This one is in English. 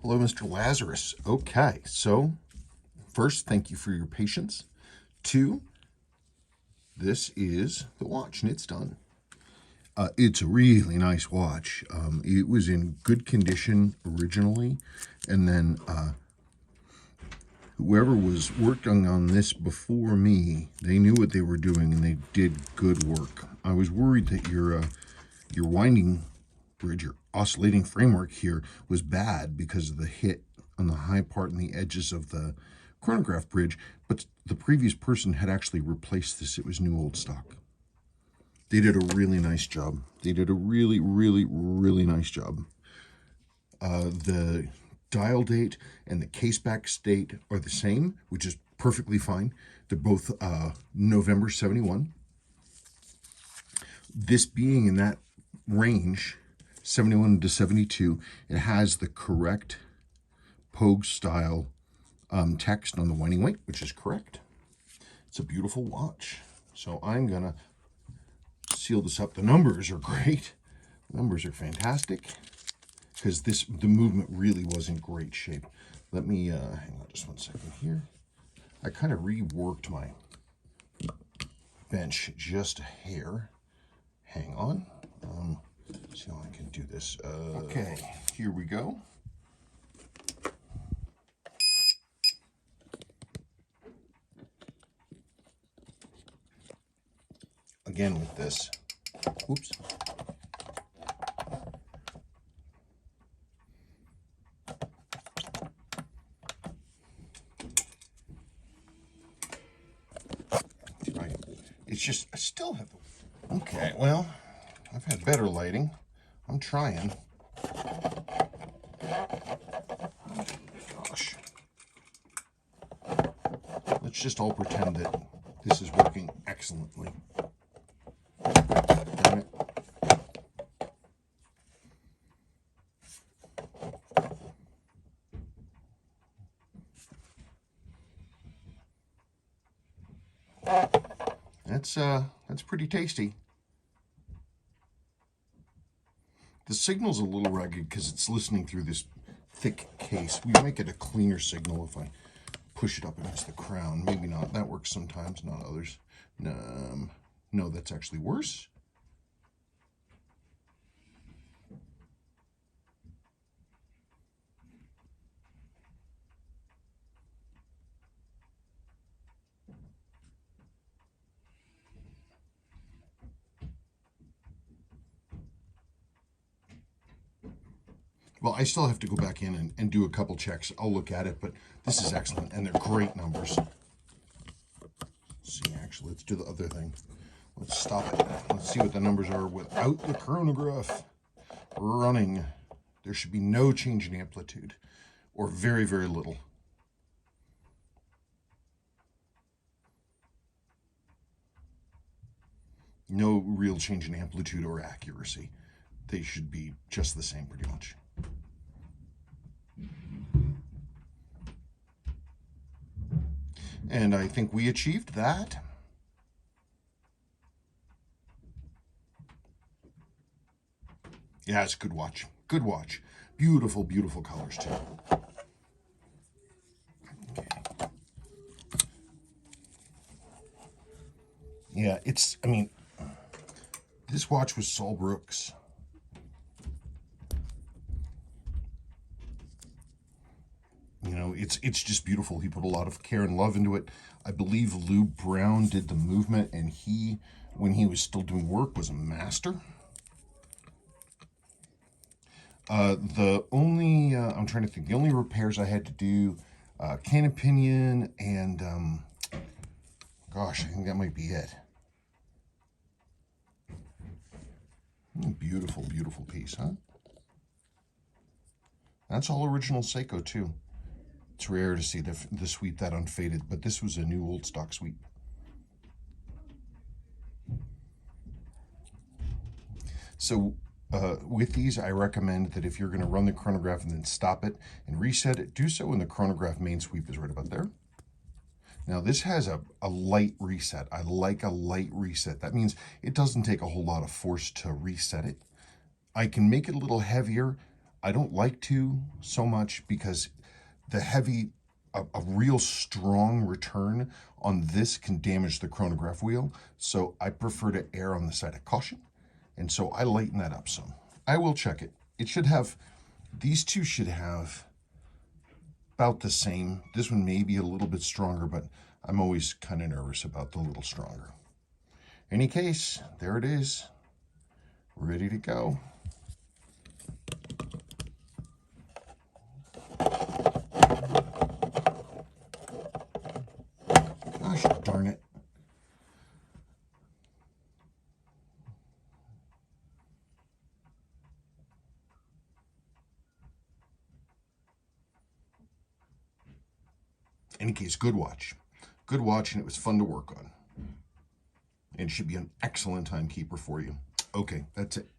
Hello, Mr. Lazarus. Okay, so first, thank you for your patience. 2, this is the watch, and it's done. It's a really nice watch. It was in good condition originally, and then whoever was working on this before me, they knew what they were doing, and they did good work. I was worried that your winding bridge, your oscillating framework here, was bad because of the hit on the high part and the edges of the chronograph bridge, but the previous person had actually replaced this. It was new old stock. They did a really nice job. They did a really, really, really nice job. The dial date and the case back date are the same, which is perfectly fine. They're both November 71. This being in that range, 71 to 72, it has the correct Pogue style text on the winding weight, which is correct. It's a beautiful watch. So I'm gonna seal this up. The numbers are great. The numbers are fantastic because the movement really was in great shape. Let me hang on just one second here. I kind of reworked my bench just a hair. Hang on. See how I can do this. Okay, here we go. Again with this. Oops. Right. It's just, I still have the... Okay, well, I've had better lighting. I'm trying. Gosh. Let's just all pretend that this is working excellently. Damn it. That's pretty tasty. The signal's a little rugged because it's listening through this thick case. We make it a cleaner signal if I push it up against the crown. Maybe not. That works sometimes, not others. No, that's actually worse. Well, I still have to go back in and do a couple checks. I'll look at it, but this is excellent, and they're great numbers. Let's see, actually, let's do the other thing. Let's stop it. Let's see what the numbers are without the chronograph running. There should be no change in amplitude, or very, very little. No real change in amplitude or accuracy. They should be just the same pretty much. And I think we achieved that. Yeah, it's a good watch. Good watch. Beautiful, beautiful colors too. Okay. Yeah, I mean, this watch was Saul Brooks. You know, it's just beautiful. He put a lot of care and love into it. I believe Lou Brown did the movement, and he, when he was still doing work, was a master. The only, I'm trying to think, the only repairs I had to do, cannon pinion, and, gosh, I think that might be it. Beautiful, beautiful piece, huh? That's all original Seiko, too. It's rare to see the sweep that unfaded, but this was a new old stock sweep. So with these, I recommend that if you're going to run the chronograph and then stop it and reset it, do so when the chronograph main sweep is right about there. Now this has a light reset. I like a light reset. That means it doesn't take a whole lot of force to reset it. I can make it a little heavier. I don't like to so much because the heavy, a real strong return on this can damage the chronograph wheel. So I prefer to err on the side of caution. And so I lighten that up some. I will check it. It should have, these two should have about the same. This one may be a little bit stronger, but I'm always kind of nervous about the little stronger. Any case, there it is, ready to go. Gosh darn it. Any case, good watch. Good watch, and it was fun to work on. And it should be an excellent timekeeper for you. Okay, that's it.